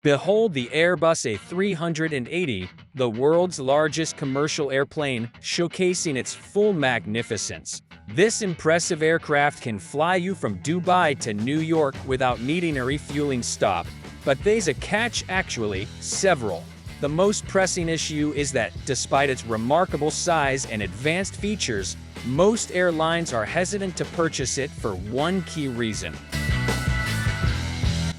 Behold the Airbus A380, the world's largest commercial airplane, showcasing its full magnificence. This impressive aircraft can fly you from Dubai to New York without needing a refueling stop. But there's a catch, actually, several. The most pressing issue is that, despite its remarkable size and advanced features, most airlines are hesitant to purchase it for one key reason.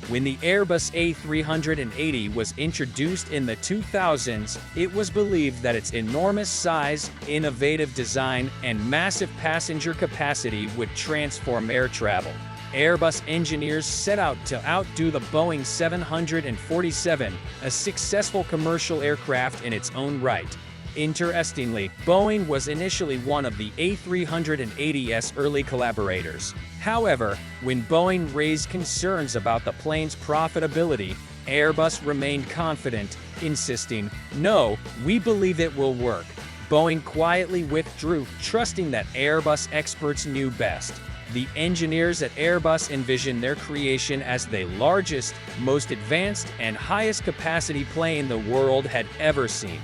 When the Airbus A380 was introduced in the 2000s, it was believed that its enormous size, innovative design, and massive passenger capacity would transform air travel. Airbus engineers set out to outdo the Boeing 747, a successful commercial aircraft in its own right. Interestingly, Boeing was initially one of the A380's early collaborators. However, when Boeing raised concerns about the plane's profitability, Airbus remained confident, insisting, "No, we believe it will work." Boeing quietly withdrew, trusting that Airbus experts knew best. The engineers at Airbus envisioned their creation as the largest, most advanced, and highest capacity plane the world had ever seen.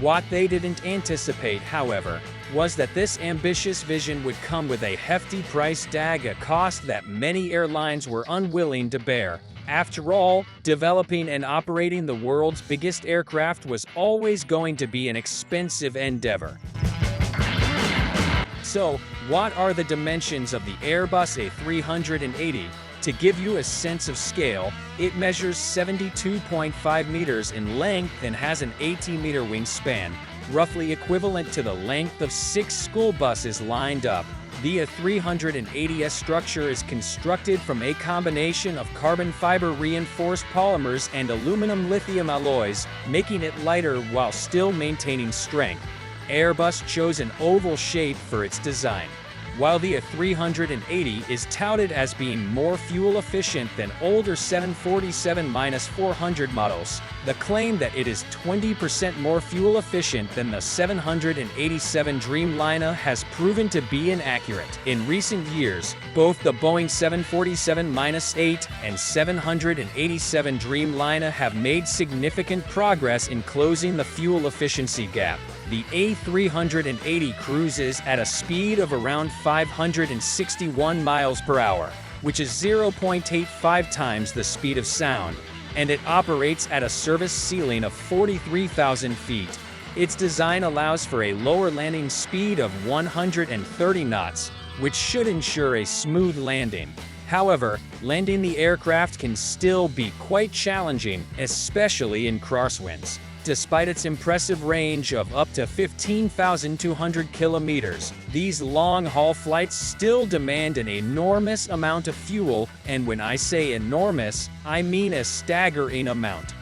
What they didn't anticipate, however, was that this ambitious vision would come with a hefty price tag, a cost that many airlines were unwilling to bear. After all, developing and operating the world's biggest aircraft was always going to be an expensive endeavor. So, what are the dimensions of the Airbus A380? To give you a sense of scale, it measures 72.5 meters in length and has an 80-meter wingspan, roughly equivalent to the length of 6 school buses lined up. The A380's structure is constructed from a combination of carbon fiber reinforced polymers and aluminum lithium alloys, making it lighter while still maintaining strength. Airbus chose an oval shape for its design. While the A380 is touted as being more fuel efficient than older 747-400 models, the claim that it is 20% more fuel efficient than the 787 Dreamliner has proven to be inaccurate. In recent years, both the Boeing 747-8 and 787 Dreamliner have made significant progress in closing the fuel efficiency gap. The A380 cruises at a speed of around 561 miles per hour, which is 0.85 times the speed of sound, and it operates at a service ceiling of 43,000 feet. Its design allows for a lower landing speed of 130 knots, which should ensure a smooth landing. However, landing the aircraft can still be quite challenging, especially in crosswinds. Despite its impressive range of up to 15,200 kilometers, these long-haul flights still demand an enormous amount of fuel, and when I say enormous, I mean a staggering amount.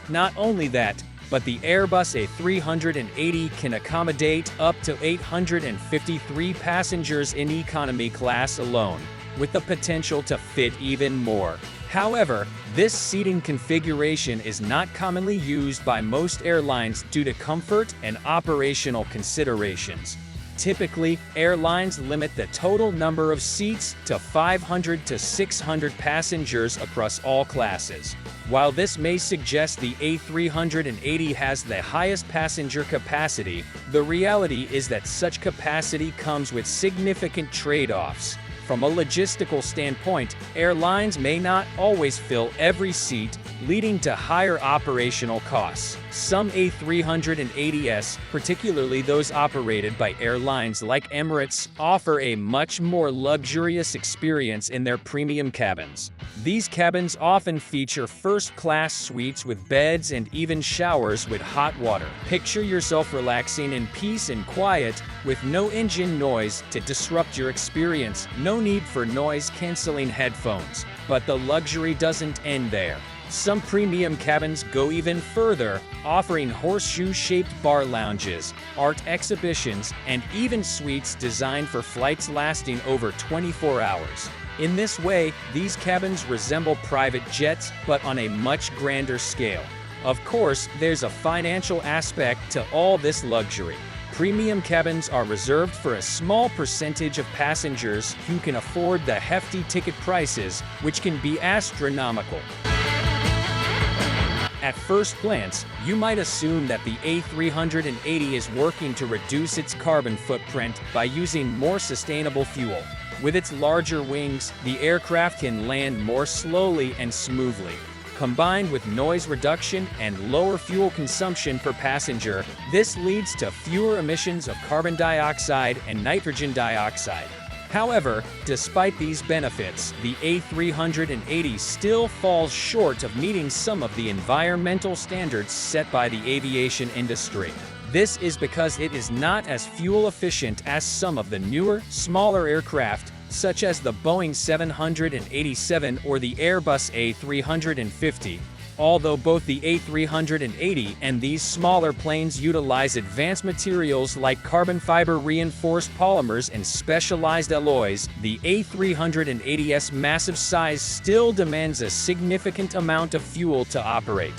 Not only that, but the Airbus A380 can accommodate up to 853 passengers in economy class alone, with the potential to fit even more. However, this seating configuration is not commonly used by most airlines due to comfort and operational considerations. Typically, airlines limit the total number of seats to 500 to 600 passengers across all classes. While this may suggest the A380 has the highest passenger capacity, the reality is that such capacity comes with significant trade-offs. From a logistical standpoint, airlines may not always fill every seat, leading to higher operational costs. Some A380s, particularly those operated by airlines like Emirates, offer a much more luxurious experience in their premium cabins. These cabins often feature first-class suites with beds and even showers with hot water. Picture yourself relaxing in peace and quiet, with no engine noise to disrupt your experience. No need for noise-canceling headphones. But the luxury doesn't end there. Some premium cabins go even further, offering horseshoe-shaped bar lounges, art exhibitions, and even suites designed for flights lasting over 24 hours. In this way, these cabins resemble private jets, but on a much grander scale. Of course, there's a financial aspect to all this luxury. Premium cabins are reserved for a small percentage of passengers who can afford the hefty ticket prices, which can be astronomical. At first glance, you might assume that the A380 is working to reduce its carbon footprint by using more sustainable fuel. With its larger wings, the aircraft can land more slowly and smoothly. Combined with noise reduction and lower fuel consumption per passenger, this leads to fewer emissions of carbon dioxide and nitrogen dioxide. However, despite these benefits, the A380 still falls short of meeting some of the environmental standards set by the aviation industry. This is because it is not as fuel efficient as some of the newer, smaller aircraft, such as the Boeing 787 or the Airbus A350. Although both the A380 and these smaller planes utilize advanced materials like carbon fiber reinforced polymers and specialized alloys, the A380's massive size still demands a significant amount of fuel to operate.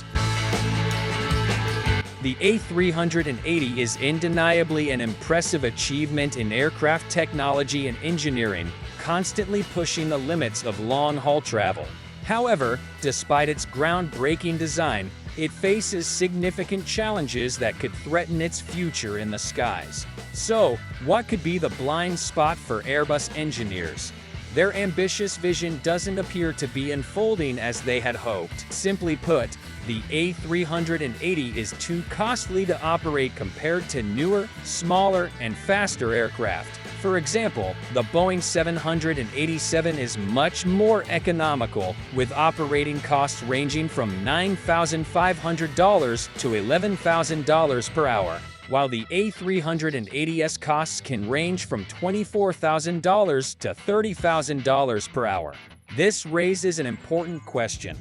The A380 is undeniably an impressive achievement in aircraft technology and engineering, constantly pushing the limits of long-haul travel. However, despite its groundbreaking design, it faces significant challenges that could threaten its future in the skies. So, what could be the blind spot for Airbus engineers? Their ambitious vision doesn't appear to be unfolding as they had hoped. Simply put, the A380 is too costly to operate compared to newer, smaller, and faster aircraft. For example, the Boeing 787 is much more economical, with operating costs ranging from $9,500 to $11,000 per hour, while the A380's costs can range from $24,000 to $30,000 per hour. This raises an important question.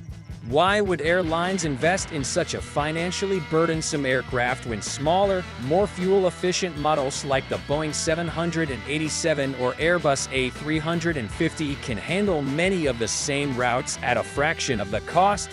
Why would airlines invest in such a financially burdensome aircraft when smaller, more fuel-efficient models like the Boeing 787 or Airbus A350 can handle many of the same routes at a fraction of the cost?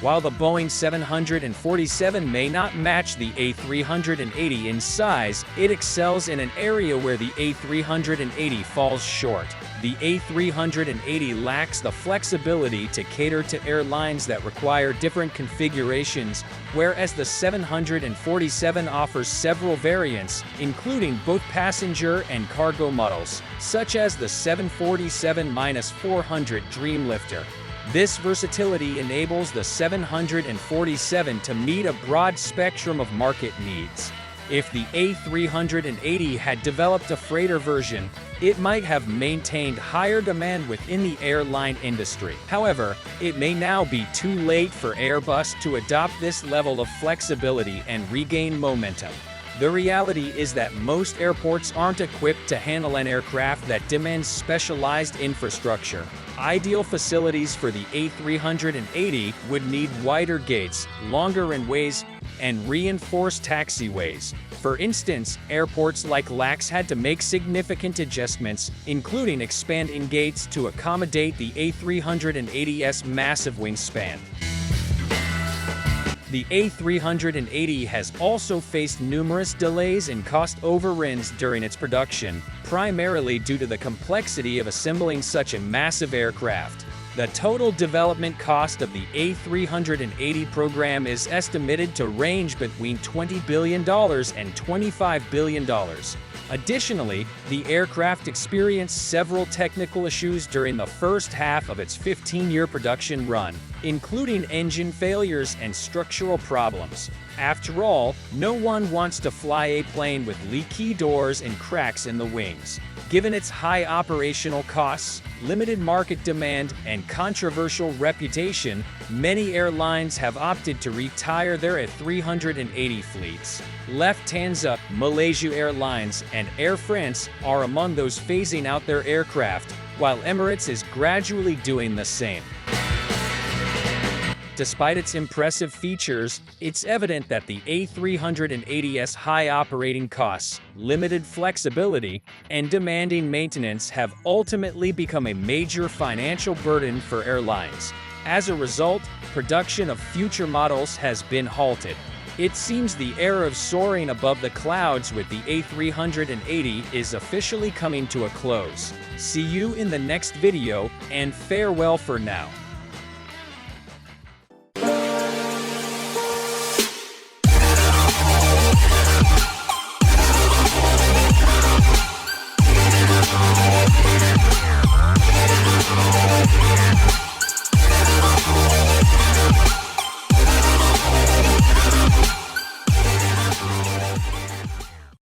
While the Boeing 747 may not match the A380 in size, it excels in an area where the A380 falls short. The A380 lacks the flexibility to cater to airlines that require different configurations, whereas the 747 offers several variants, including both passenger and cargo models, such as the 747-400 Dreamlifter. This versatility enables the 747 to meet a broad spectrum of market needs. If the A380 had developed a freighter version, it might have maintained higher demand within the airline industry. However, it may now be too late for Airbus to adopt this level of flexibility and regain momentum. The reality is that most airports aren't equipped to handle an aircraft that demands specialized infrastructure. Ideal facilities for the A380 would need wider gates, longer runways, and reinforced taxiways. For instance, airports like LAX had to make significant adjustments, including expanding gates to accommodate the A380's massive wingspan. The A380 has also faced numerous delays and cost overruns during its production, primarily due to the complexity of assembling such a massive aircraft. The total development cost of the A380 program is estimated to range between $20 billion and $25 billion. Additionally, the aircraft experienced several technical issues during the first half of its 15-year production run, including engine failures and structural problems. After all, no one wants to fly a plane with leaky doors and cracks in the wings. Given its high operational costs, limited market demand, and controversial reputation, many airlines have opted to retire their A380 fleets. Lufthansa, Malaysia Airlines, and Air France are among those phasing out their aircraft, while Emirates is gradually doing the same. Despite its impressive features, it's evident that the A380's high operating costs, limited flexibility, and demanding maintenance have ultimately become a major financial burden for airlines. As a result, production of future models has been halted. It seems the era of soaring above the clouds with the A380 is officially coming to a close. See you in the next video, and farewell for now.